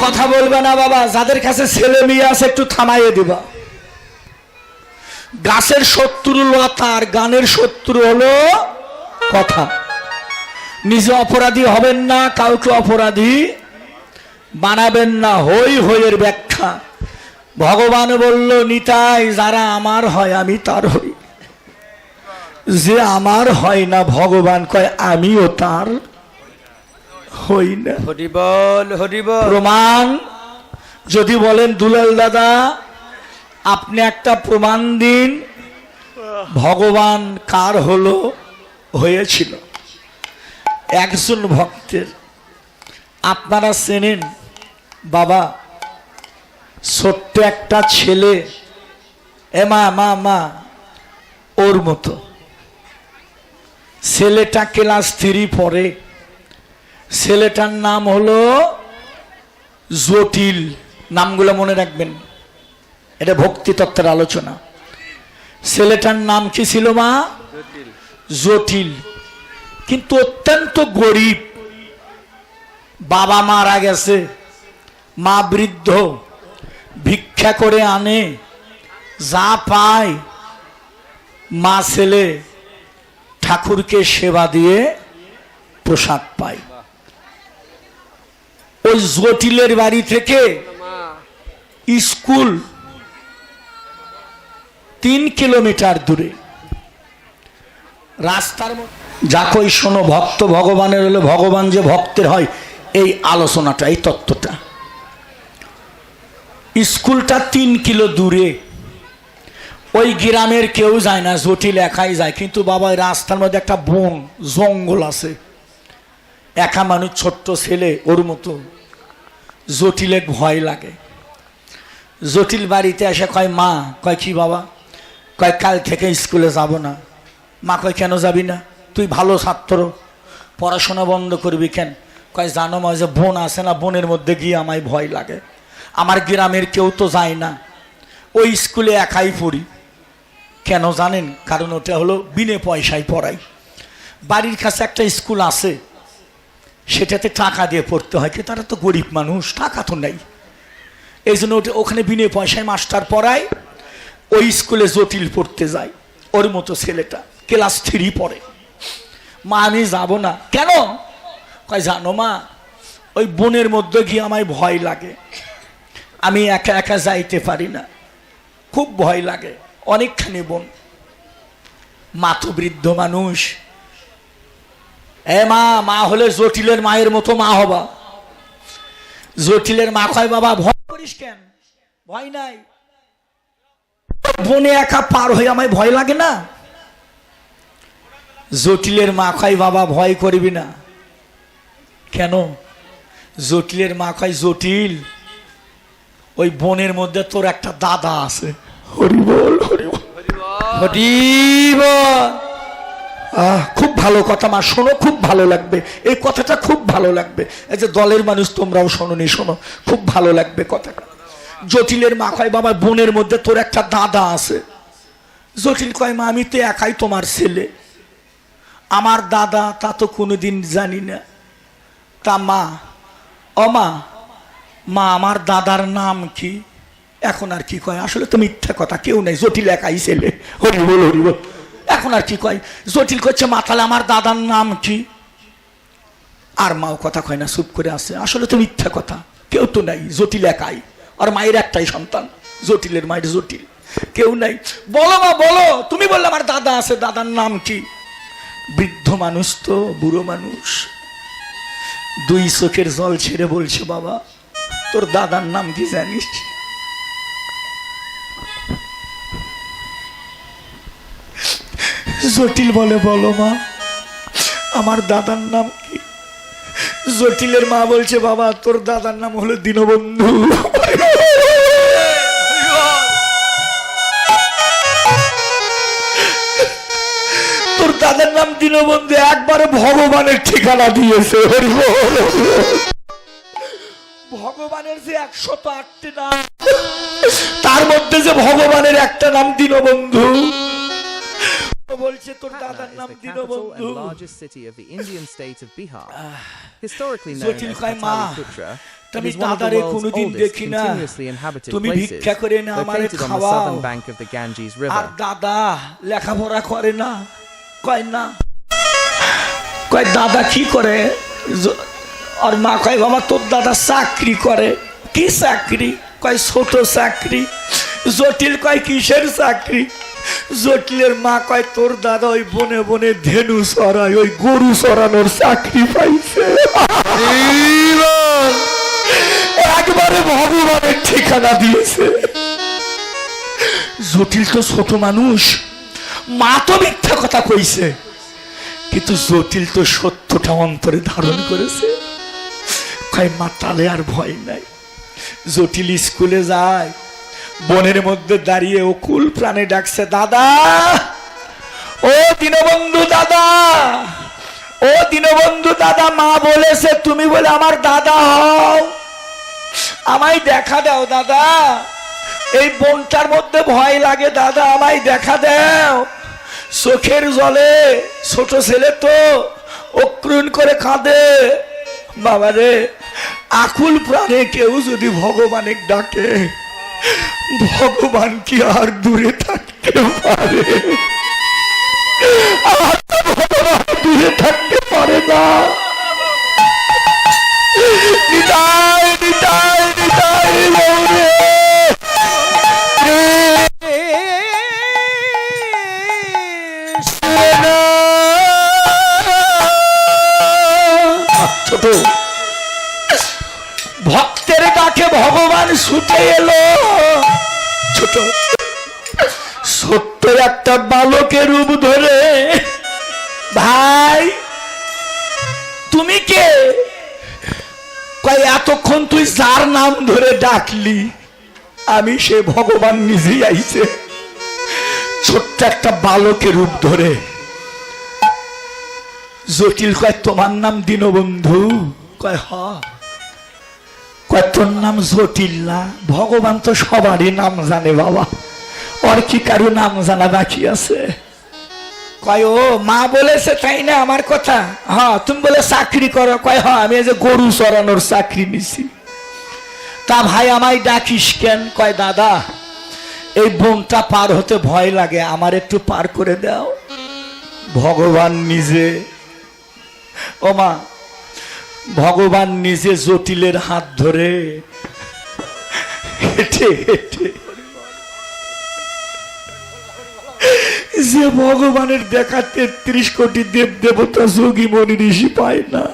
কথা বলবে না বাবা, যাদের কাছে ছেলে মেয়ে আছে একটু থামাইয়ে দিবা। গাছের শত্রু লতা আর গানের শত্রু হলো কথা। নিজে অপরাধী হবেন না, কাউকে অপরাধী বানাবেন না। হই হইয়ের ব্যাখ্যা ভগবান বলল, নিতাই যারা আমার হয় আমি তার হই, যে আমার হয় না ভগবান কয় আমিও তার হই না। হরি বল, হরি বল। প্রমাণ যদি বলেন দুলাল দাদা আপনি একটা প্রমাণ দিন ভগবান কার হলো হয়েছিল। একজন ভক্তের আপনারা চেনেন বাবা, ছোট্ট একটা ছেলে, মা মা মা ওর মতো ছেলেটা ক্লাস 3 পড়ে। ছেলেটার নাম হলো জটিল। নামগুলো মনে রাখবেন, এটা ভক্তি তত্ত্বের আলোচনা। ছেলেটার নাম কি ছিল মা? জটিল। কিন্তু অত্যন্ত গরিব, বাবা মারা গেছে, মা বৃদ্ধ, ভিক্ষা করে আনে, যা পায় মা ছেলে ঠাকুরকে সেবা দিয়ে প্রসাদ পায়। ওই জটিলের বাড়ি থেকে স্কুল 3 কিলোমিটার দূরে। রাস্তার যা কই শোনো, ভক্ত ভগবানের হলে ভগবান যে ভক্তের হয়, এই আলোচনাটা, এই তত্ত্বটা। স্কুলটা 3 কিলো দূরে। ওই গ্রামের কেউ যায় না, জটিল একাই যায়। কিন্তু বাবা রাস্তার মধ্যে একটা বন জঙ্গল আছে, একা মানুষ, ছোট্ট ছেলে, ওর মতো জটিলের ভয় লাগে। জটিল বাড়িতে এসে কয় মা, কয় কি বাবা? কয় কাল থেকে স্কুলে যাব না। মা কয় কেন যাবি না? তুই ভালো ছাত্র, পড়াশোনা বন্ধ করবি কেন? কয় জানো মা, যে বন আছে না, বনের মধ্যে গিয়ে আমায় ভয় লাগে। আমার গ্রামের কেউ তো যায় না, ওই স্কুলে একাই পড়ি। কেন জানেন? কারণ ওটা হলো বিনে পয়সায় পড়াই। বাড়ির কাছে একটা স্কুল আছে, সেটাতে টাকা দিয়ে পড়তে হয়, কিন্তু তারা তো গরিব মানুষ, টাকা তো নেই। এই জন্য ওখানে বিনে পয়সায় মাস্টার পড়ায়। ওই স্কুলে জটিল পড়তে যায়, ওর মতো ছেলেটা ক্লাস 3 পড়ে। মা আমি যাব না। কেন? কয় জানো মা, ওই বনের মধ্যে গিয়ে আমায় ভয় লাগে, আমি একা একা যাইতে পারি না, খুব ভয় লাগে, অনেকখানি বন। মা তো বৃদ্ধ মানুষ। মা, মা হলে জটিলের মায়ের মতো মা হবা। জটিলের মা কয় বাবা ভয় করিস কেন? ভয় নাই, বনে একা পার হয়ে আমায় ভয় লাগে না। জটিলের মা কয় বাবা ভয় করবি না। কেন? জটিলের মা কয় জটিল, ওই বনের মধ্যে তোর একটা দাদা আছে। হরি বল, হরি বল, হরি বল। খুব ভালো কথা মা, শোনো, খুব ভালো লাগবে এই কথাটা, খুব ভালো লাগবে। এই যে দলের মানুষ তোমরাও শোনোনি, শোনো, খুব ভালো লাগবে কথাটা। জটিলের মা কয় বাবা বনের মধ্যে তোর একটা দাদা আছে। জটিল কয় মা আমি তো একাই তোমার ছেলে, আমার দাদা তা তো কোনোদিন জানি না। তা মা, ও মা, মা আমার দাদার নাম কি? এখন আর কি কয়? আসলে তো মিথ্যা কথা, কেউ নেই, জটিল একাই ছেলে। হরি বল, হরি বল। এখন আর কি কয়? জটিল করছে মা তাহলে আমার দাদার নাম কি? আর মাও কথা কয় না, চুপ করে আছে। আসলে তো মিথ্যা কথা, কেউ তো নাই, জটিল একাই। আর মায়ের একটাই সন্তান, জটিলের মায়ের জটিল, কেউ নাই। বলো মা বলো, তুমি বললে আমার দাদা আছে, দাদার নাম কি? বৃদ্ধ মানুষ তো, বুড়ো মানুষ, 2 চোখের জল ছেড়ে বলছে বাবা তোর দাদার নাম কি জানিস? জটিল বলে বলো মা আমার দাদার নাম কি? জটিলের মা বলছে বাবা তোর দাদার নাম হলো দীনবন্ধু। তোর দাদার নাম দীনবন্ধু, একবারে ভগবানের ঠিকানা দিয়েছে। ভগবানের যে 108টি নাম, তার মধ্যে যে ভগবানের একটা নাম দীনবন্ধু। বলছে তোর Patna দাদার is নাম the capital Dinabandhu. and largest city of the Indian state of Bihar. Historically known জটিল as কয় মা, Pataliputra, it তুমি is one of the দাদারে world's কোনোদিন oldest দেখি না। continuously inhabited তুমি places, ভিক্ষা করে না আমারে located on the খাওয়াও। southern bank of the Ganges R River. দাদা লেখাপড়া করে না, কয় না। কয় দাদা কি করে? আর মা কয় বাবা তোর দাদা চাকরি করে। কি চাকরি? কয় ছোট চাকরি। জটিল কয় কিসের চাকরি? জটিলের মা কয় তোর দাদা ওই বনে বনে ধেনু চড়ায়, ওই গরু চড়ানোর চাকরি পাইছে। একবারে ভগবানের ঠিকানা দিয়েছে। জটিল তো ছোট মানুষ, মা তো মিথ্যা কথা কইছে, কিন্তু জটিল তো সত্যটা অন্তরে ধারণ করেছে। কয় মা তালে আর ভয় নাই। জটিল স্কুলে যায়, বনের মধ্যে দাঁড়িয়ে অকুল প্রাণে ডাকছে দাদা, ও দীনবন্ধু দাদা, ও দীনবন্ধু দাদা। মা বলেছে তুমি বলে আমার দাদা হও, আমায় দেখা দাও দাদা, এই বনটার মধ্যে ভয় লাগে দাদা, আমায় দেখা দাও। চোখের জলে ছোট ছেলে তো অক্রুণ করে কাঁদে। বাবারে, আকুল প্রাণে কেউ যদি ভগবানের ডাকে, ভগবান কি আর দূরে থাকতে পারে? আর ভগবান দূরে থাকতে পারে না। নিতাই নিতাই নিতাই গৌরে। ছোট ভক্তের ডাকে ভগবান ছুটে এলো। ছোট সত্য একটা বালকের রূপ ধরে, ভাই তুমি কে? কয় এতক্ষণ তুই যার নাম ধরে ডাকলি আমি সে ভগবান নিজেই আইছে। ছোট্ট একটা বালকের রূপ ধরে। জটিল কয় তোমার নাম দীনবন্ধু? কয় হ। কয় তোর নাম জটিল না? ভগবান তো সবারই নাম জানে বাবা, ওর কি কারো নাম জানা বাকি আছে? কয় ও মা বলেছে তাই না আমার কথা? হ্যাঁ। তুমি বলে চাকরি করো? কয় হ্যাঁ, আমি এই যে গরু চড়ানোর চাকরি নিছি। তা ভাই আমায় ডাকিস কেন? কয় দাদা এই বনটা পার হতে ভয় লাগে, আমার একটু পার করে দাও। ভগবান নিজে, ও মা, ভগবান নিজে জটিলের হাত ধরে হেঁটে হেঁটে, যে ভগবানের দেখা 33 কোটি দেব দেবতা যোগী মনি ঋষি পায় না,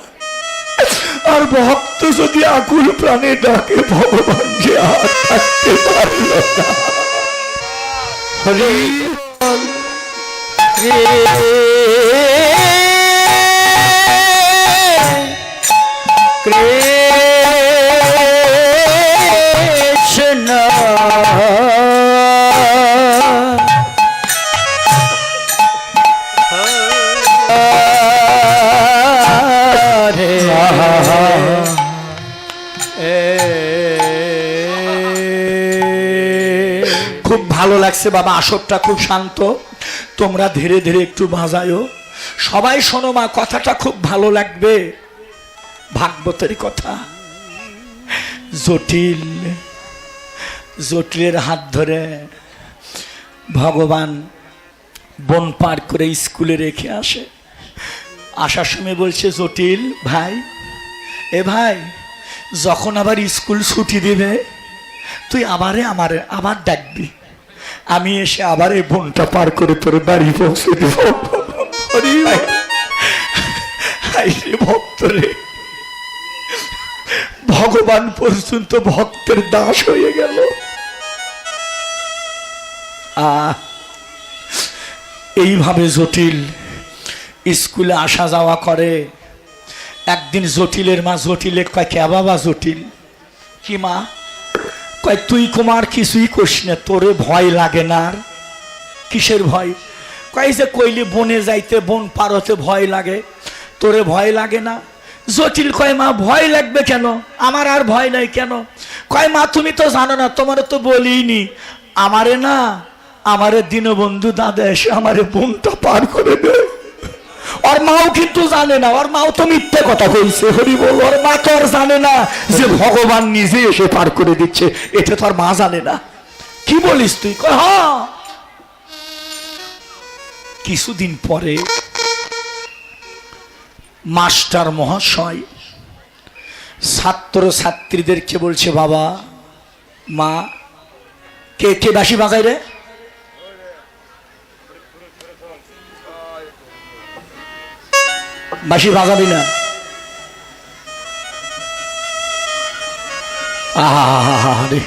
আর ভক্ত যদি আকুল প্রাণে ডাকে ভগবান যে আর থাকতে পারল না। হরি বল। কৃষ্ণ খুব ভালো লাগছে বাবা, আসরটা খুব শান্ত, তোমরা ধীরে ধীরে একটু বাজায়ও। সবাই শোনো মা, কথাটা খুব ভালো লাগবে, ভাগবতের কথা। জটিল, জটিলের হাত ধরে ভগবান বন পার করে স্কুলে রেখে আসে। আসার সময় বলছে জটিল ভাই, এ ভাই যখন আবার স্কুল ছুটি দিবে তুই আবার ডাকবি, আমি এসে আবার এই বনটা পার করে তোর বাড়ি পৌঁছে দেব। ভক্ত রে, ভগবান পর্যন্ত ভক্তের দাস হয়ে গেল। এইভাবে জটিল স্কুলে আসা যাওয়া করে। একদিন জটিলের মা জটিলে কয় কে বাবা জটিল? কি মা? কয় তুই কুমার কিছুই করিস না, তোরে ভয় লাগে না? কিসের ভয়? কয় যে কইলি বনে যাইতে, বন পার হতে ভয় লাগে, তোরে ভয় লাগে না? জটিল কয় মা ভয় লাগবে কেন, আমার আর ভয় নাই কেন? কয় মা তুমি তো জানো না, তোমার তো বলিনি, আমারে না আমারে দীনবন্ধু দাদা এসে আমারে বোনটা পার করে দেয়। ওর মাও কিন্তু জানে না, ওর মাও তো মিথ্যে কথা কইছে, হরি বল। ওর মা তো আর জানে না যে ভগবান নিজে এসে পার করে দিচ্ছে, এটা তো আর মা জানে না। কি বলিস তুই? কয় হ্যাঁ। কিছুদিন পরে মাস্টার মহাশয় ছাত্র ছাত্রীদেরকে বলছে, বাবা মা, কে কে বাঁশি বাজায় রে? বাঁশি বাজাবি না? আরে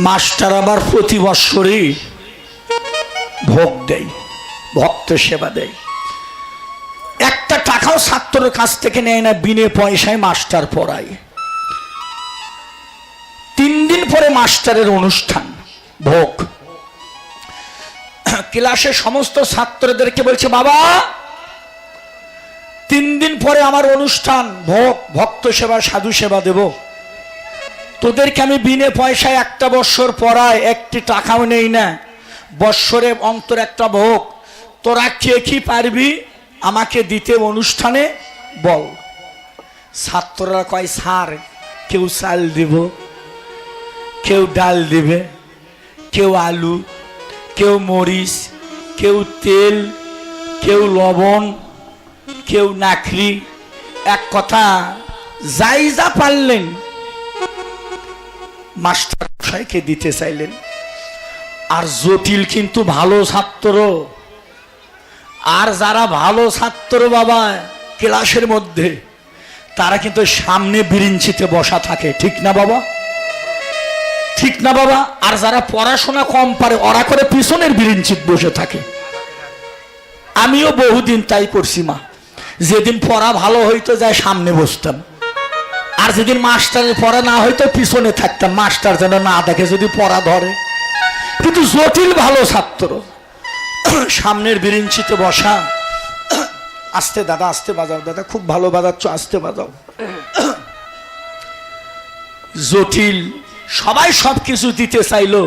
মাস্টার আবার প্রতি বৎসরই ভোগ দেয়, ভক্ত সেবা দেয়। একটা টাকাও ছাত্রের কাছ থেকে নেয় না, বিনে পয়সায় মাস্টার পড়ায়। 3 দিন পরে মাস্টারের অনুষ্ঠান, ভোগ। ক্লাসে সমস্ত ছাত্রদেরকে বলছে, বাবা 3 দিন পরে আমার অনুষ্ঠান, ভোগ, ভক্ত সেবা, সাধু সেবা দেব। তোদেরকে আমি বিনে পয়সায় একটা বৎসর পড়াই, একটি টাকাও নেই না, বৎসরে অন্তর একটা ভোগ। তোরা কে কি পারবি আমাকে দিতে অনুষ্ঠানে বল। ছাত্ররা কয়, স্যার কেউ চাল দিব, কেউ ডাল দিবে, কেউ আলু, কেউ মরিচ, কেউ তেল, কেউ লবণ, কেউ নাখরি, এক কথা যাই যা পারলেন মাস্টার মশাইকে দিতে চাইলেন। আর জটিল কিন্তু ভালো ছাত্র, আর যারা ভালো ছাত্র বাবা ক্লাসের মধ্যে, তারা কিন্তু সামনে বেঞ্চিতে বসা থাকে, ঠিক না বাবা? ঠিক না বাবা? আর যারা পড়াশোনা কম পারে ওরা করে পিছনের বেঞ্চিতে বসে থাকে। আমিও বহুদিন তাই করছি মা, যেদিন পড়া ভালো হইতো যায় সামনে বসতাম, আর যেদিন মাস্টারের পড়া না হইতো পিছনে থাকতাম, মাস্টার যেন না দেখে যদি পড়া ধরে। কিন্তু জটিল ভালো ছাত্র, সামনের বেঞ্চিতে বসা। আস্তে দাদা, আস্তে বাজাও দাদা, খুব ভালো বাজাচ্ছ, আস্তে বাজাও। জটিল সবাই সবকিছু দিতে চাইলো,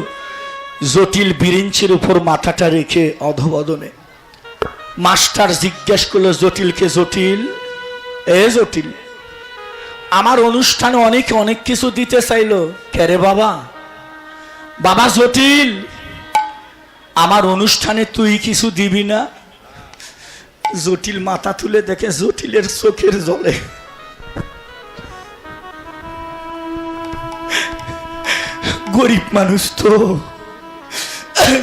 জটিল বেঞ্চির উপর মাথাটা রেখে অধবদনে। মাস্টার জিজ্ঞেস করলো জটিলকে, জটিল এ জটিল, আমার অনুষ্ঠানে অনেকে অনেক কিছু দিতে চাইলো, কে রে বাবা? বাবা জটিল, আমার অনুষ্ঠানে তুই কিছু দিবি না? জটিল মাথা তুলে দেখে জটিলের চোখের জলে গরিব মানুষ তো।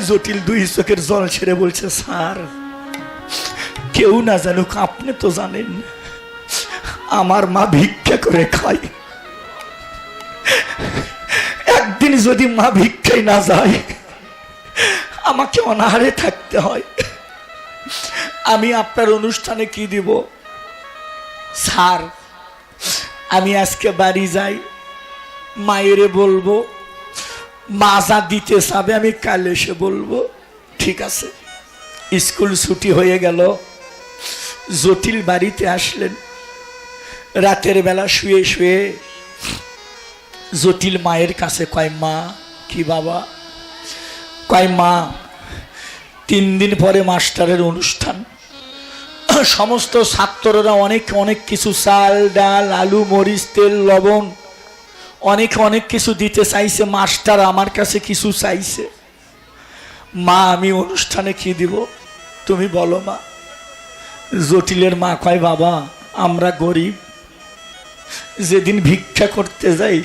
জটিল 2 চোখের জল ছেড়ে বলছে, স্যার কেউ না জানুক, আপনি তো জানেন আমার মা ভিক্ষা করে খায়। একদিন যদি মা ভিক্ষায় না যায় আমাকে অনাহারে থাকতে হয়, আমি আপনার অনুষ্ঠানে কি দিব? স্যার আমি আজকে বাড়ি যাই, মায়েরে বলবো, মা যা দিতে চাবে আমি কাল এসে বলবো। ঠিক আছে। স্কুল ছুটি হয়ে গেল, জটিল বাড়িতে আসলেন। রাতের বেলা শুয়ে শুয়ে জটিল মায়ের কাছে কয়, মা। কি বাবা? কয়, মা 3 দিন পরে মাস্টারের অনুষ্ঠান, সমস্ত ছাত্ররা অনেক অনেক কিছু চাল ডাল আলু মরিচ তেল লবণ অনেক অনেক কিছু দিতে চাইছে, মাস্টার আমার কাছে কিছু চাইছে। মা আমি অনুষ্ঠানে কি দিব তুমি বলো মা। জটিলের মা কয়, বাবা আমরা গরিব, যেদিন ভিক্ষা করতে যাই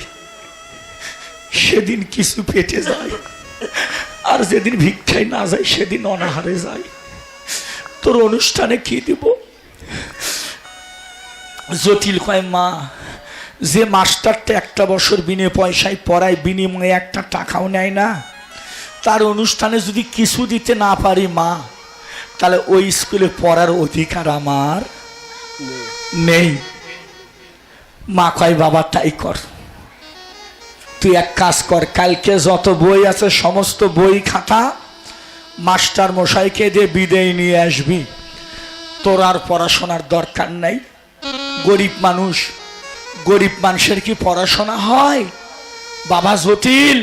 সেদিন কিছু পেটে যায়, আর যেদিন ভিক্ষায় না যায় সেদিন অনাহারে যায়, তোর অনুষ্ঠানে কি দিব? জটিল কয়, মা যে মাস্টারটা একটা বছর বিনে পয়সায় পড়ায়, বিনিময়ে একটা টাকাও নেয় না, তার অনুষ্ঠানে যদি কিছু দিতে না পারি মা, তাহলে ওই স্কুলে পড়ার অধিকার আমার নেই। মা কয়, বাবা তাই কর, তুই এক কাজ কর, কালকে যত বই আছে সমস্ত বই খাতা মাস্টার মশাইকে দিয়ে বিদায় নিয়ে আসবি, তোর আর পড়াশোনার দরকার নাই। গরিব মানুষ, গরিব মানুষের কি পড়াশোনা হয়? বাবা জটিল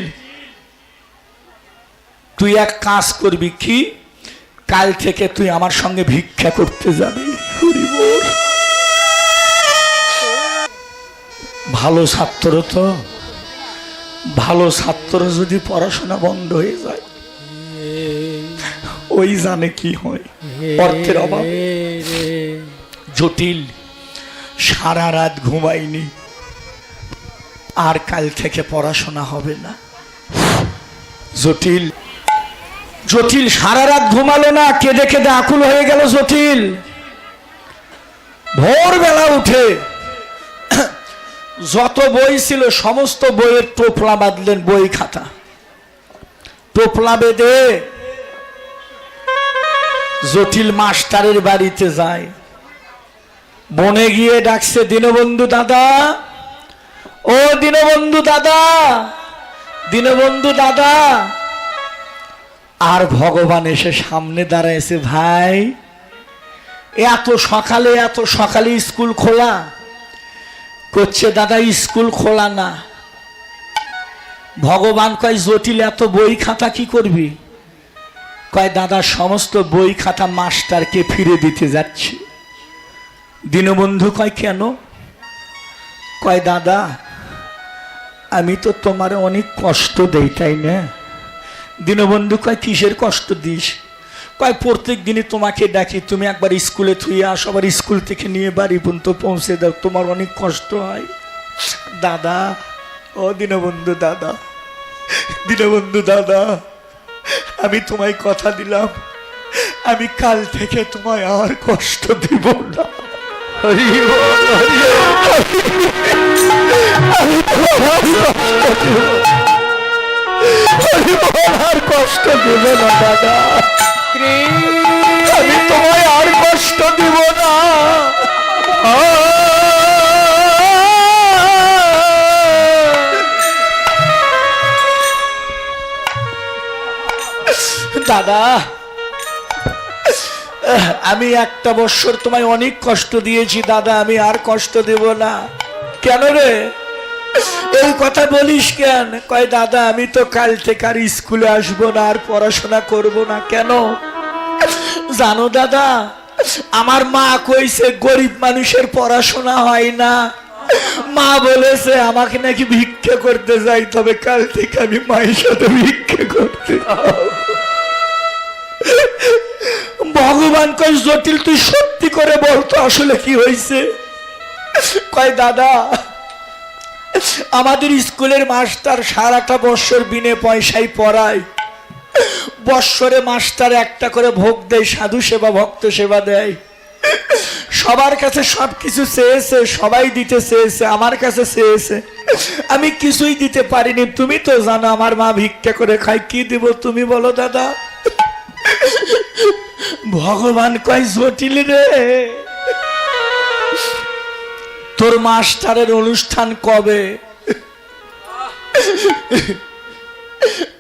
তুই এক কাজ করবি, কি? কাল থেকে তুই আমার সঙ্গে ভিক্ষা করতে যাবি। হরি বল। ভালো ছাত্র তো, ভালো ছাত্র যদি পড়াশোনা বন্ধ হয়ে যায়, ওই জানে কি হয়, অর্থের অভাব। জটিল সারা রাত ঘুমাইনি, আর কাল থেকে পড়াশোনা হবে না। জটিল জটিল সারা রাত ঘুমালো না, কেঁদে কেঁদে আকুল হয়ে গেল জটিল। ভোরবেলা উঠে যত বই ছিল সমস্ত বইয়ের টোপলা বাঁধলেন, বই খাতা টোপলা বেঁধে জটিল মাস্টারের বাড়িতে যায়। বনে গিয়ে ডাকছে, দীনবন্ধু দাদা, ও দীনবন্ধু দাদা, দীনবন্ধু দাদা। আর ভগবান এসে সামনে দাঁড়াইছে, ভাই এত সকালে স্কুল খোলা? করছে, দাদা স্কুল খোলা না। ভগবান কয়, জটিল এত বই খাতা কি করবি? কয়, দাদা সমস্ত বই খাতা মাস্টারকে ফিরে দিতে যাচ্ছি। দীনবন্ধু কয়, কেন? কয়, দাদা আমি তো তোমার অনেক কষ্ট দেই, তাই না? দীনবন্ধু কয়, কিসের কষ্ট দিস? কয়, প্রত্যেক দিনই তোমাকে ডাকি, তুমি একবার স্কুলে থুয়ে আসো, আবার স্কুল থেকে নিয়ে বাড়ি পর্যন্ত পৌঁছে দাও, তোমার অনেক কষ্ট হয়। দাদা, ও দীনবন্ধু দাদা, দীনবন্ধু দাদা, আমি তোমায় কথা দিলাম, আমি কাল থেকে তোমায় আর কষ্ট দিব না। হরি বল, হরি বল। আর কষ্ট দিব না দাদা, আমি তোমায় আর কষ্ট দিব না। দাদা আমি একটা বছর তোমায় অনেক কষ্ট দিয়েছি দাদা, আমি আর কষ্ট দেব না। কেন রে এই কথা বলিস কেন? কয়, দাদা আমি তো কাল থেকে আর স্কুলে আসবো না, আর পড়াশোনা করব না। কেন জানো দাদা? আমার মা কইছে গরিব মানুষের পড়াশোনা হয় না। মা বলেছে আমাকে নাকি ভিক্ষা করতে যাই, তবে কাল থেকে আমি মায়ের সাথে ভিক্ষা করতে। ভগবান কয়, জটিল তুই সত্যি করে বলতো আসলে কি হয়েছে? কয়, দাদা আমাদের স্কুলের মাস্টার সারাটা বৎসর বিনে পয়সায় পড়ায়, বৎসরে মাস্টার একটা করে ভোগ দেয়, সাধু সেবা ভক্ত সেবা দেয়। সবার কাছে সবকিছু চেয়েছে, সবাই দিতে চেয়েছে, আমার কাছে চেয়েছে, আমি কিছুই দিতে পারিনি। তুমি তো জানো আমার মা ভিক্ষা করে খায়, কি দিব তুমি বলো দাদা? ভগবান কয়, জটিল রে তোর মাস্টারের অনুষ্ঠান কবে?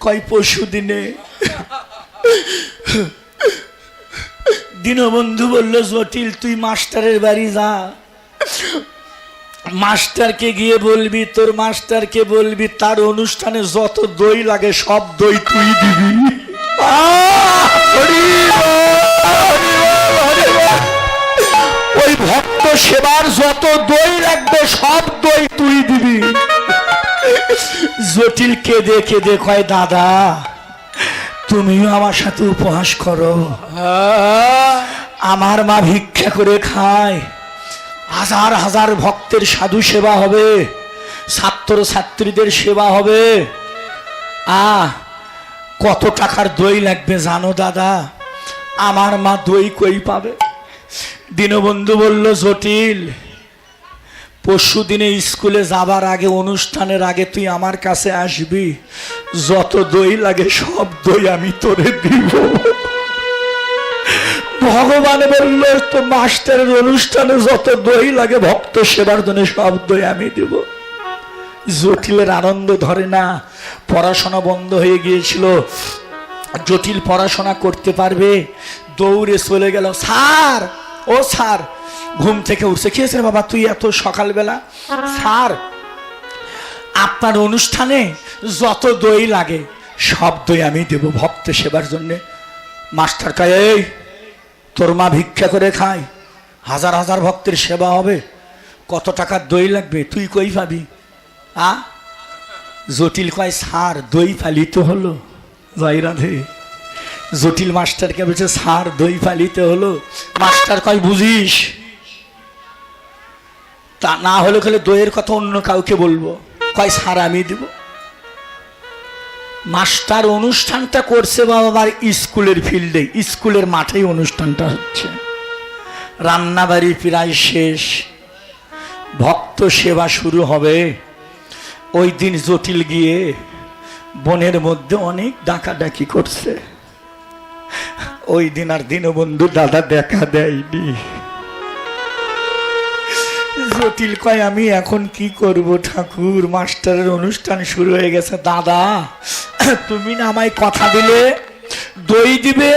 কয়, পরশু দিনে। দীনবন্ধু বলল, জটিল তুই মাস্টারের বাড়ি যা, মাস্টারকে গিয়ে বলবি, তোর মাস্টারকে বলবি তার অনুষ্ঠানে যত দই লাগে সব দই তুই দিবি। ওই ভক্ত সেবার যত দই লাগবে সব দই তুই দিবি। জটিল কেঁদে কেঁদে কয়, দাদা তুমিও আমার সাথে উপহাস করো, আমার মা ভিক্ষা করে খায়, হাজার হাজার ভক্তের সাধু সেবা হবে, ছাত্র ছাত্রীদের সেবা হবে, কত টাকার দই লাগবে জানো দাদা? আমার মা দই কই পাবে? দীনবন্ধু বলল, জটিল পরশু দিনে স্কুলে যাবার আগে, অনুষ্ঠানের আগে তুই আমার কাছে আসবি, যত দই লাগে সব দই আমি তোরে দিব। ভগবান বলল, তো মাস্টারের অনুষ্ঠানে যত দই লাগে ভক্ত সেবার জন্য সব দই আমি দেব। জটিলের আনন্দ ধরে না, পড়াশোনা বন্ধ হয়ে গিয়েছিল, জটিল পড়াশোনা করতে পারবে, দৌড়ে চলে গেল। স্যার, ও স্যার, ঘুম থেকে উঠছে, কি হয়েছে বাবা তুই এত সকালবেলা? স্যার আপনার অনুষ্ঠানে যত দই লাগে সব দই আমি দেব ভক্ত সেবার জন্যে। মাস্টার কয়, এই তোর মা ভিক্ষা করে খায়, হাজার হাজার ভক্তের সেবা হবে, কত টাকার দই লাগবে তুই কই পাবি? জটিল কয়, সার দই ফালিতে হলো। জয় রাধে। জটিল মাস্টারকে বলছে, সার দই ফালিতে হলো। মাস্টার কয়, বুঝিস? তা না হলে খেলে দইয়ের কথা অন্য কাউকে বলবো। কয়, সার আমি দেব। মাস্টার অনুষ্ঠানটা করছে বাবার স্কুলের ফিল্ডে, স্কুলের মাঠেই অনুষ্ঠানটা হচ্ছে। রান্নাবাড়ি প্রায় শেষ, ভক্ত সেবা শুরু হবে। ওই দিন জটিল গিয়ে বনের মধ্যে অনেক ডাকাডাকি করছে। ওই দিন আর দীনবন্ধু দাদা দেখা দেয়নি। জটিল কয়, আমি এখন কি করব ঠাকুর, মাস্টারের অনুষ্ঠান শুরু হয়ে গেছে। দাদা তুমি না আমায় কথা দিলে দই দিবে,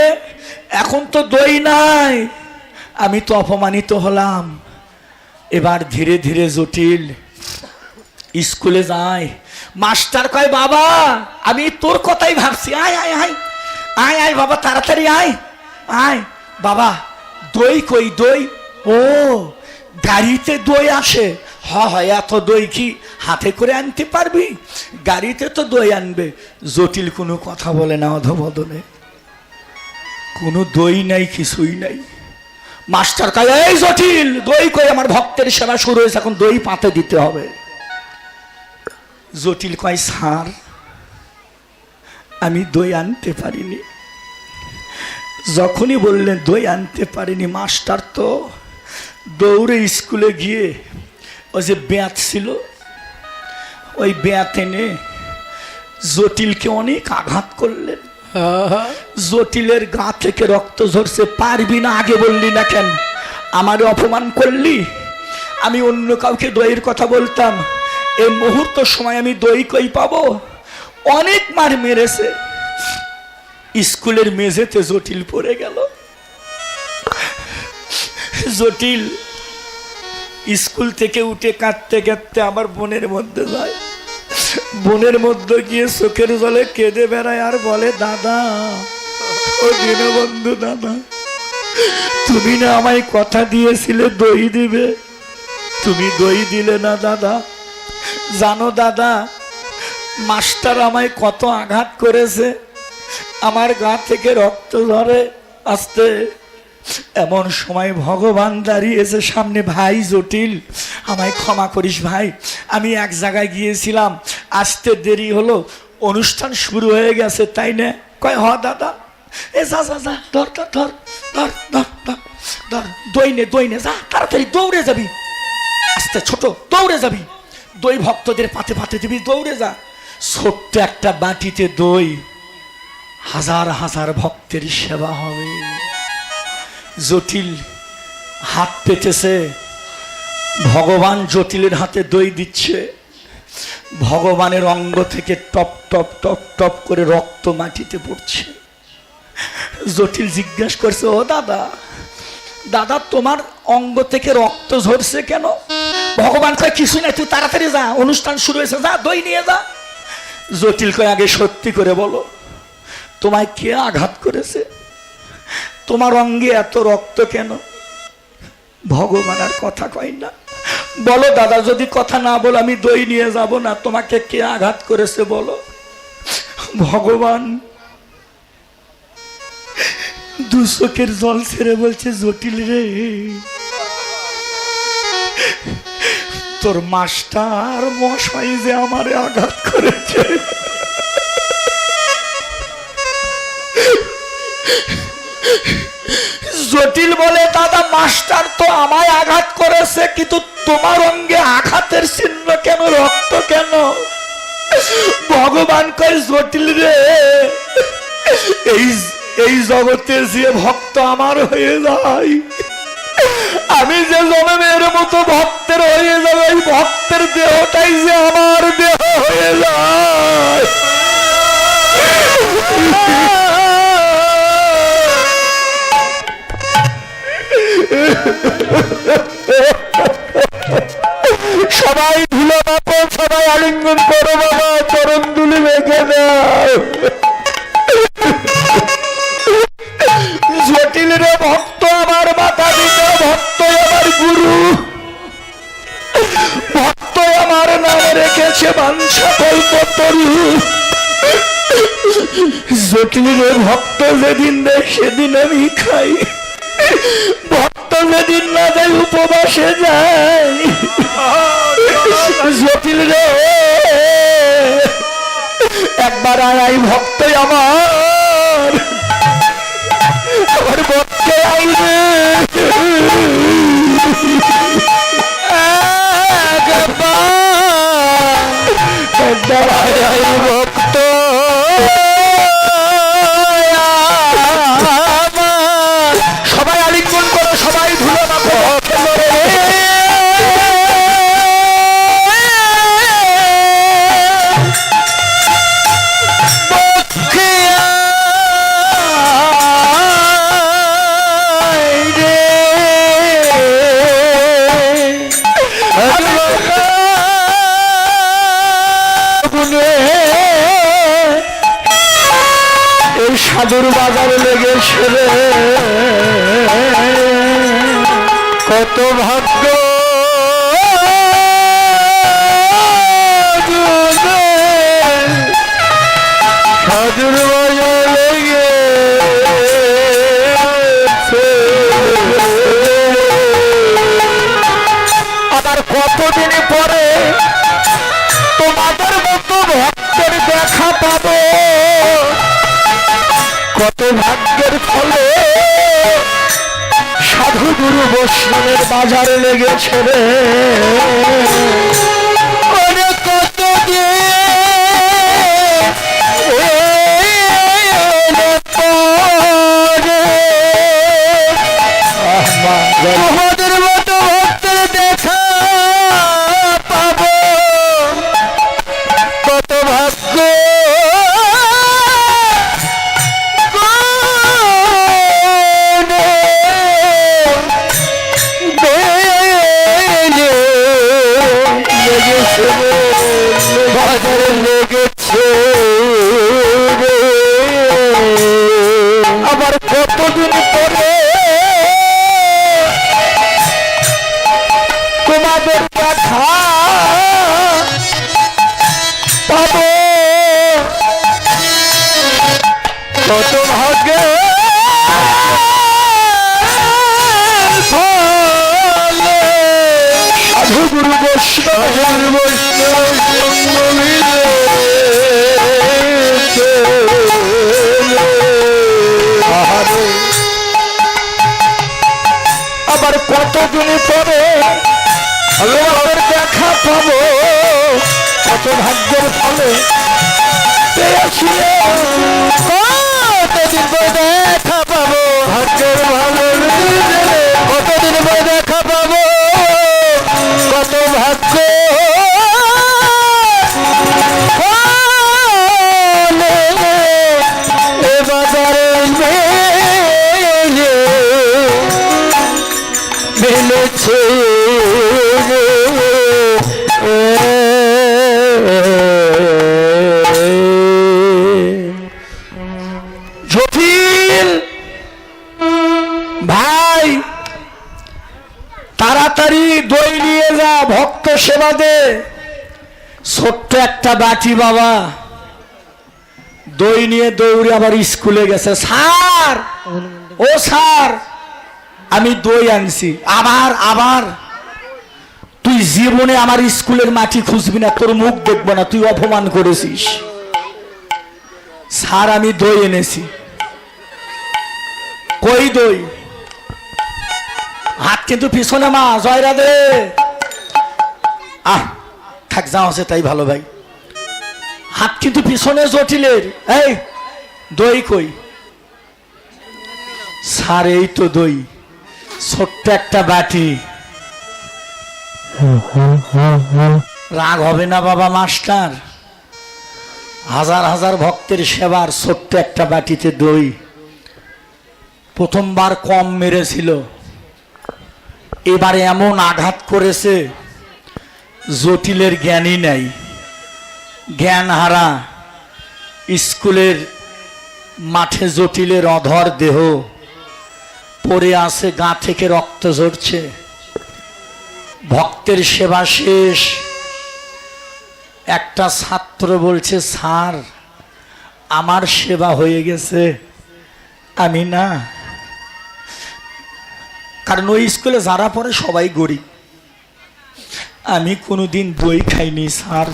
এখন তো দই নাই, আমি তো অপমানিত হলাম। এবার ধীরে ধীরে জটিল স্কুলে যায়। মাস্টার কয়, বাবা আমি তোর কথাই ভাবছি, আয় আয় আয় আয় আয় বাবা, তাড়াতাড়ি আয় আয়। বাবা দই কই? দই? ও গাড়িতে দই আসে? হয়, এত দই কি হাতে করে আনতে পারবি? গাড়িতে তো দই আনবে। জটিল কোনো কথা বলে না, অধবদনে কোনো দই নাই, কিছুই নাই। মাস্টার কয়, এই জটিল দই কই? আমার ভক্তের সেবা শুরু হয়েছে, এখন দই পাতে দিতে হবে। জটিল কয়, স্যার আমি দই আনতে পারিনি। যখনই বললেন দই আনতে পারিনি, মাস্টার তো দৌড়ে স্কুলে গিয়ে ওই যে ব্যাত ছিল, ওই ব্যাত এনে জটিলকে অনেক আঘাত করলেন। জটিলের গা থেকে রক্ত ঝরছে। পারবি না, আগে বললি না কেন? আমারে অপমান করলি। আমি অন্য কাউকে দইয়ের কথা বলতাম, এই মুহূর্ত সময় আমি দই কই পাবো? অনেক মার মেরেছে। স্কুলের মেঝেতে জটিল পড়ে গেল। জটিল স্কুল থেকে উঠে কাঁদতে কাঁদতে আমার বোনের মধ্যে যায়। বোনের মধ্যে গিয়ে চোখের জলে কেঁদে বেড়ায় আর বলে, দাদা ও দীনবন্ধু দাদা, তুমি না আমায় কথা দিয়েছিলে দই দিবে, তুমি দই দিলে না দাদা। জানো দাদা, মাস্টার আমায় কত আঘাত করেছে, আমার গা থেকে রক্ত ঝরে আসতে। এমন সময় ভগবান দাঁড়িয়েছে সামনে। ভাই জটিল, আমায় ক্ষমা করিস ভাই, আমি এক জায়গায় গিয়েছিলাম, আসতে দেরি হলো, অনুষ্ঠান শুরু হয়ে গেছে তাই না? কয়, হ দাদা। এ যা যা যা, ধর ধর ধর ধর ধর ধর ধর, দই নে দই নে, যা তাড়াতাড়ি দৌড়ে যাবি, আস্তে ছোট দৌড়ে যাবি, দই ভক্তদের পাতে পাতে দিবি, দৌড়ে যা। ছোট্ট একটা বাটিতে দই, হাজার হাজার ভক্তের সেবা হবে। জটিল হাত পেতেছে, ভগবান জটিলের হাতে দই দিচ্ছে। ভগবানের অঙ্গ থেকে টপ টপ টপ টপ করে রক্ত মাটিতে পড়ছে। জটিল জিজ্ঞেস করছে, ও দাদা, দাদা তোমার অঙ্গ থেকে রক্ত ঝরছে কেন? ভগবান কয়, কিছু না, তুই তাড়াতাড়ি যা, অনুষ্ঠান শুরু হয়েছে, যা দই নিয়ে যা। জটিল কয়, আগে সত্যি করে বলো, তোমায় কে আঘাত করেছে? তোমার অঙ্গে এত রক্ত কেন? ভগবান আর কথা কয় না। বলো দাদা, যদি কথা না বলো আমি দই নিয়ে যাব না, তোমাকে কে আঘাত করেছে বলো। ভগবান দু চোখের জল ছেড়ে বলছে, জটিল রে, তোর মাস্টার মশাই যে আমারে আঘাত করেছে। জটিল বলে, দাদা মাস্টার তো আমায় আঘাত করেছে, কিন্তু তোমার অঙ্গে আঘাতের চিহ্ন কেন, রক্ত কেন? ভগবান কয়, জটিল রে, এই জগতে যে ভক্ত আমার হয়ে যায়, আমি যে জনমের মতো ভক্তের হয়ে যাবে, এই ভক্তের দেহটাই যে আমার দেহ হয়ে যায়। সবাই ধুলো মাপো, সবাই সবাই আলিঙ্গন করো বাবা, চরণ দুলি মেখে দাও। জটিল রে ভক্ত আমার মাতা পিতা, ভক্ত আমার গুরু, ভক্ত আমার নাম রেখেছে বাঞ্ছা কল্পতরু। জটিল রে ভক্ত যেদিন দেয় সেদিন আমি খাই, ভক্ত যেদিন না যায় উপবাসে যায়। জটিল রে একবার আয় ভক্ত আমার, আমার ভক্ত আইলে ভক্ত সবাই আলিঙ্গন করো, সবাই ধুলো মাখো। সাধুর বাজারে লেগেছে রে কত ভাগ্য, সাধুর বাজারে লেগে আবার কতদিন পরে তোমাদের মতো ভক্তের দেখা পাবো। কত ভাগ্যের ফলে সাধু গুরু বৈষ্ণবের বাজারে লেগেছে রে কত তোমাদের মতো ভক্তের দেখা পাবো। কত ভাগ্য বাজারে লেগেছে আবার কতদিন পরে তোমাদের দেখা পাবো। কত ভাগ্যে সাধু গুরু বৈষ্ণব আবার কতদিন পরে আমাদের দেখা পাবো। কত ভাগ্যের ফলে কতদিন পরে দেখা পাবো, ভাগ্যের ভালো কতদিন পরে দেখা পাবো। কত ভাগ্য এ বাজারে মিলেছে জটিল ভাই, তাড়াতাড়ি দই নিয়ে যা, ভক্ত সেবা দে। ছোট্ট একটা বাটি বাবা, দই নিয়ে দৌড়ে আবার স্কুলে গেছে। স্যার, ও স্যার, আমি দই আনছি। আবার আবার তুই জীবনে আমার স্কুলের মাটি খুঁজবি না, তোর মুখ দেখবো না, তুই অপমান করেছিস। স্যার আমি দই এনেছি। কই দই? হাত কিন্তু পিছনে মা, জয় রাধে। আহ থাক, যা আছে তাই ভালো ভাই। হাত কিন্তু পিছনে জটিলের। এই দই কই? স্যার এই তো দই, ছোট্ট একটা বাটি। রাগ হবে না বাবা মাস্টার, হাজার হাজার ভক্তের সেবার ছোট্ট একটা বাটিতে দই। প্রথমবার কম মেরেছিল, এবারে এমন আঘাত করেছে জটিলের জ্ঞানই নাই। জ্ঞান হারা স্কুলের মাঠে জটিলের অধর দেহ পড়ে আছে, গা থেকে রক্ত ঝরছে। ভক্তের সেবা শেষ, একটা ছাত্র বলছে স্যার আমার সেবা হয়ে গেছে। আমি না, কারণ ওই স্কুলে যারা পড়ে সবাই গরিব। আমি কোনোদিন দই খাইনি, স্যার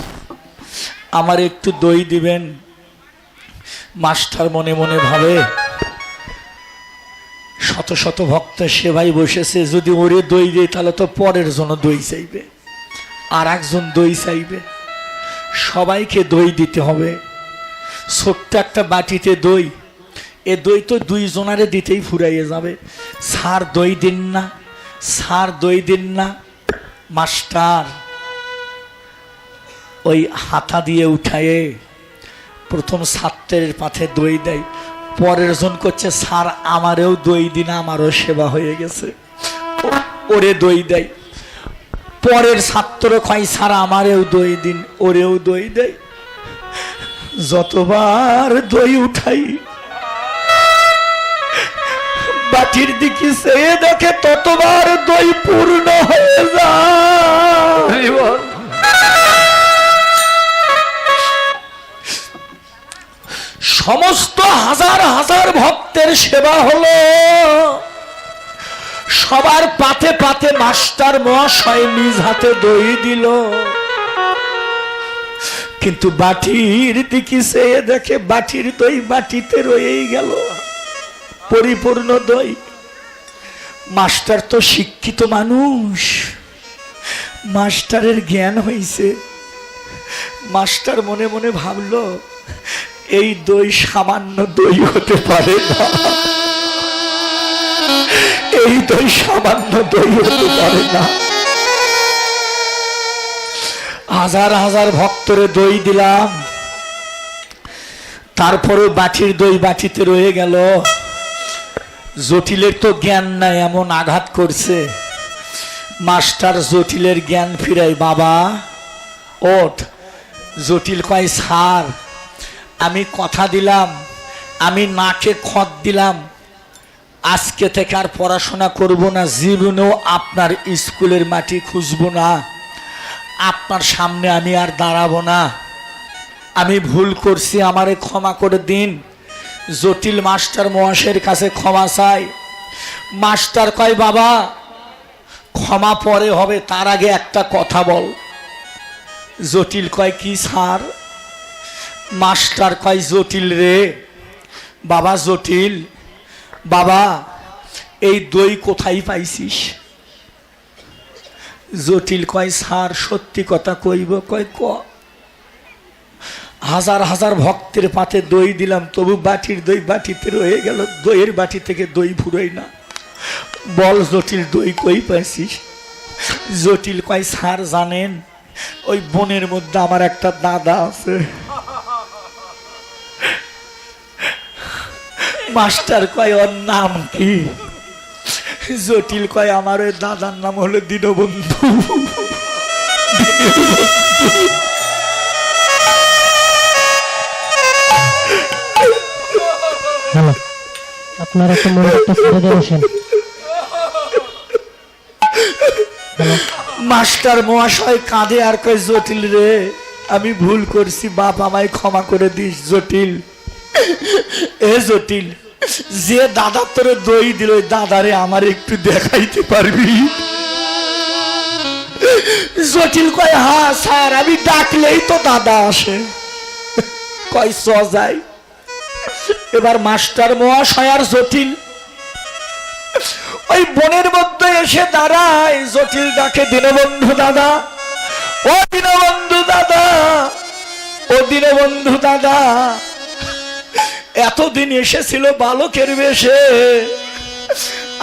আমার একটু দই দিবেন। মাস্টার মনে মনে ভাবে শত শত ভক্ত সেবাই বসেছে, যদি ওরে দই দেয় তাহলে তো পরের জন্য দই চাইবে, আর একজন দই চাইবে, সবাইকে দই দিতে হবে। ছোট্ট একটা বাটিতে দই, এ দই তো দুইজনারে দিতেই ফুরাইয়ে যাবে। স্যার দই দিন না, স্যার দই দিন না। মাস্টার ওই হাতা দিয়ে উঠায়ে প্রথম ছাত্রের পাথে দই দেয়, পরের জন করছে স্যার আমারেও দই দিন, আমারও সেবা হয়ে গেছে, ওরে দই দেয়। পরের ছাত্র কয় স্যার আমারেও দই দিন, ওরেও দই দেয়। যতবার দই উঠাই বাটির দিকে চেয়ে দেখে ততবার দই পূর্ণ হয়ে যায়। সমস্ত হাজার হাজার ভক্তের সেবা হলো, সবার পাতে পাতে মাস্টার মহাশয় নিজ হাতে দই দিল, কিন্তু বাটির দিকে চেয়ে দেখে বাটির দই বাটিতে রয়েই গেল, পরিপূর্ণ দই। মাস্টার তো শিক্ষিত মানুষ, মাস্টারের জ্ঞান হয়েছে। মাস্টার মনে মনে ভাবলো এই দই সামান্য দই হতে পারে না, এই দই সামান্য দই হতে পারে না। হাজার হাজার ভক্তরে দই দিলাম, তারপরে বাটির দই বাটিতে রয়ে গেল। জটিলের তো জ্ঞান নাই, এমন আঘাত করছে। মাস্টার জটিলের জ্ঞান ফিরাই, বাবা ওঠ। জটিল কয় স্যার আমি কথা দিলাম, আমি নাকে খত দিলাম, আজকে থেকে আর পড়াশোনা করব না, জীবনেও আপনার স্কুলের মাটি খুঁজবো না, আপনার সামনে আমি আর দাঁড়াবো না, আমি ভুল করছি, আমারে ক্ষমা করে দিন। জটিল মাস্টার মহাশয়ের কাছে ক্ষমা চাই। মাস্টার কয় বাবা ক্ষমা পরে হবে, তার আগে একটা কথা বল। জটিল কয় কি স্যার? মাস্টার কয় জটিল রে, বাবা জটিল, বাবা এই দই কোথায় পাইছিস? জটিল কয় স্যার সত্যি কথা কইব? কয় ক। হাজার হাজার ভক্তের পাতে দই দিলাম, তবু বাটির দই বাটিতে রয়ে গেল, দইয়ের বাটি থেকে দই ফুরোই না। বল জটিল দই কই পাইছিস? জটিল কয় স্যার জানেন ওই বনের মধ্যে আমার একটা দাদা আছে। মাস্টার কয় ওর নাম কি? জটিল কয় আমার ওই দাদার নাম হলো দীনবন্ধু। হ্যালো, আপনারা একটু মন্দিরটা ছেড়ে দিয়ে বসেন। মাস্টার মহাশয় কাঁদে আর কয় জটিল রে আমি ভুল করছি, বাপ আমায় ক্ষমা করে দিস। জটিল এ জটিল, যে দাদা তোরে দই দিল ওই দাদারে আমার একটু দেখাইতে পারবি? জটিল কয় হ্যাঁ স্যার, আমি ডাকলেই তো দাদা আসে। কয় চ যাই। এবার মাস্টার মহাশয় আর জটিল ওই বনের মধ্যে এসে দাঁড়ায়। জটিল ডাকে দীনবন্ধু দাদা, ও দীনবন্ধু দাদা, ও দীনবন্ধু দাদা। এতদিন এসেছিল বালকের বেশে,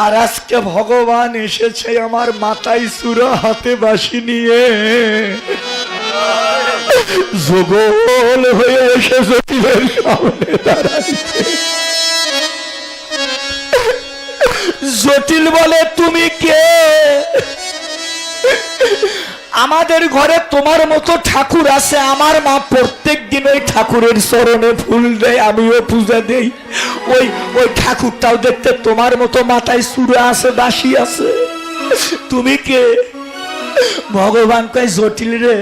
আর আজকে ভগবান এসেছে আমার মাথায় চূড়া, হাতে বাঁশি নিয়ে, যুগল হয়ে এসে জটিলের সামনে দাঁড়াইছে। জটিল বলে তুমি কে? আমাদের ঘরে তোমার মতো ঠাকুর আছে, আমার মা প্রত্যেক দিন ওই ঠাকুরের চরণে ফুল দেয়, আমিও পূজা দেই। ওই ওই ঠাকুরটাও দেখতে তোমার মতো মাথায় চূড়া আছে, দাসী আছে। তুমি কে? ভগবান কয় জটিল রে,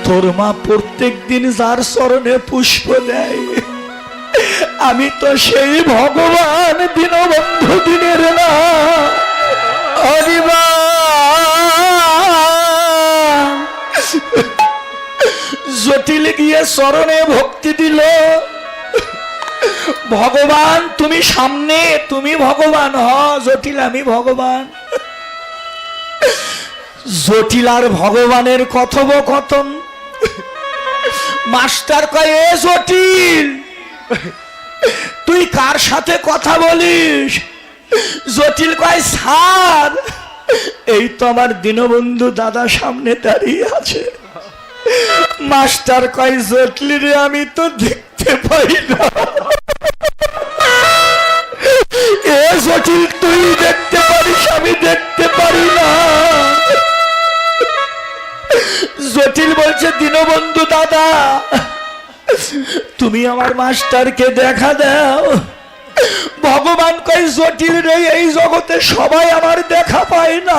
তোর মা প্রত্যেক দিন যার চরণে পুষ্প দেয়, আমি তো সেই ভগবান দীনবন্ধু দিনের না। হরিবা জটিল গিয়ে চরণে ভক্তি দিল। ভগবান তুমি সামনে, তুমি ভগবান হ। জটিল আমি ভগবান। জটিল আর ভগবানের কথোপকথন। মাস্টার কয় এ জটিল, তুই কার সাথে কথা বলিস? জটিল কয় স্যার, এই তো আমার দীনবন্ধু দাদা সামনে দাঁড়িয়ে আছে। মাস্টার কয় জটিল রে, আমি তো দেখতে পাই না। এ জটিল, তুই দেখতে পারিস, আমি দেখতে পারি না। জটিল বলছে দীনবন্ধু দাদা, তুমি আমার মাস্টারকে দেখা দাও। ভগবান কয় জটিল রে, এই জগতে সবাই আমার দেখা পায় না,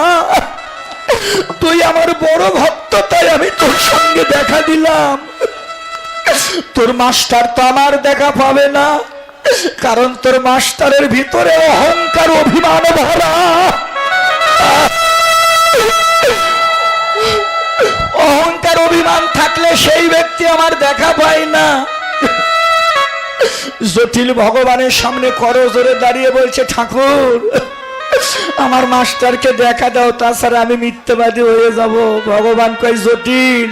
তুই আমার বড় ভক্ত, তাই আমি তোর সঙ্গে দেখা দিলাম। তোর মাস্টার তো আমার দেখা পাবে না, কারণ তোর মাস্টারের ভিতরে অহংকার অভিমান ভরা। অহংকার অভিমান থাকলে সেই ব্যক্তি আমার দেখা পায় না। জটিল ভগবানের সামনে করজোরে দাঁড়িয়ে বলছে, ঠাকুর আমার মাস্টারকে দেখা দাও, তাছাড়া আমি মিথ্যাবাদী হয়ে যাব। ভগবান কয় জটিল,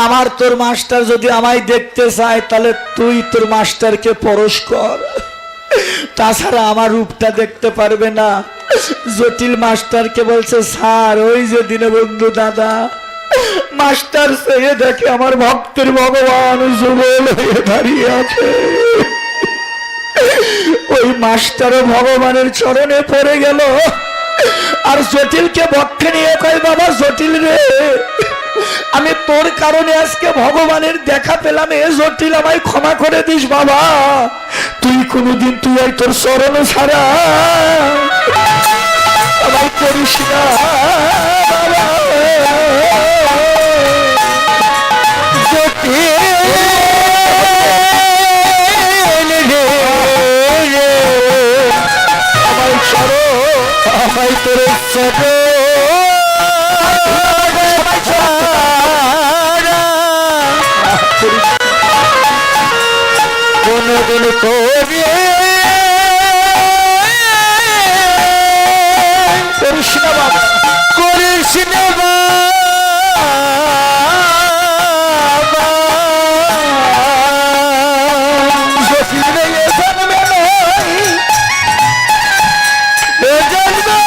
আমার তোর মাস্টার যদি আমায় দেখতে চায়, তাহলে তুই তোর মাস্টারকে পরশ কর, তাছাড়া আমার রূপটা দেখতে পারবে না। জটিল মাস্টারকে বলছে, স্যার ওই যে দীনবন্ধু দাদা। মাস্টার চেয়ে দেখে আমার ভক্তের ভগবান যুগল হয়ে দাঁড়িয়ে আছে। ওই মাস্টারও ভগবানের চরণে পড়ে গেল, আর জটিলকে বক্ষে নিয়ে কয়, বাবা জটিল রে, আমি তোর কারণে আজকে ভগবানের দেখা পেলাম, এ জটিল আমায় ক্ষমা করে দিস বাবা, তুই কোনদিন তুই আর তোর চরণ ছাড়া আমায় করিস না বাবা। আমায় ছাড়ো, আমায় তোর ছাড়ো, কোনদিন করে করিস না বাবা, করিস না বাবা। জটিল রে, এ জন্মে নয়, এ জন্মে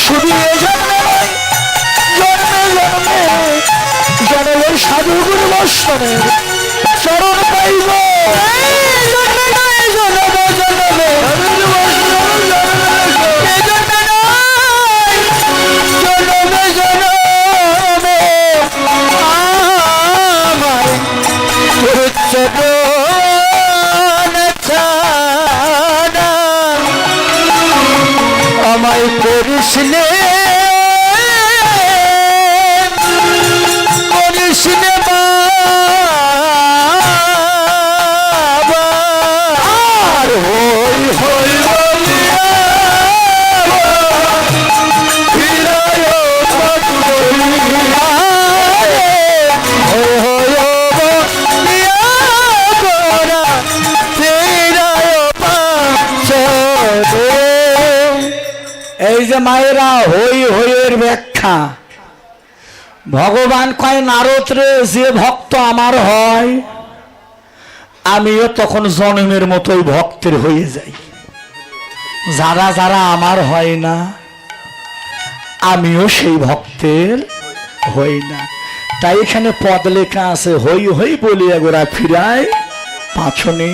শুধু এই জন্মে নয়, জন্মে জন্মে যেন ওই সাধুগুরু বর্ষণের চরণ পাইব। জন্মে নয়, জন্মে জন্মে আমায় করিস নে, করিস নে বাবা, আর হই হই বলিয়া ফিরায় বলিয়া হই হই বলিয়া গোরা ফিরায় পাচরে। এই যে মায়েরা হই হইয়ের ব্যাখ্যা, ভগবান কয় নারদ রে, যে ভক্ত আমার হয় আমিও তখন জনমের মতোই ভক্তের হয়ে যাই, যারা যারা আমার হয় না আমিও সেই ভক্তের হই না। তাই এখানে পদ লেখা আছে, হই হই বলিয়া গোরা ফিরায় পাছনে।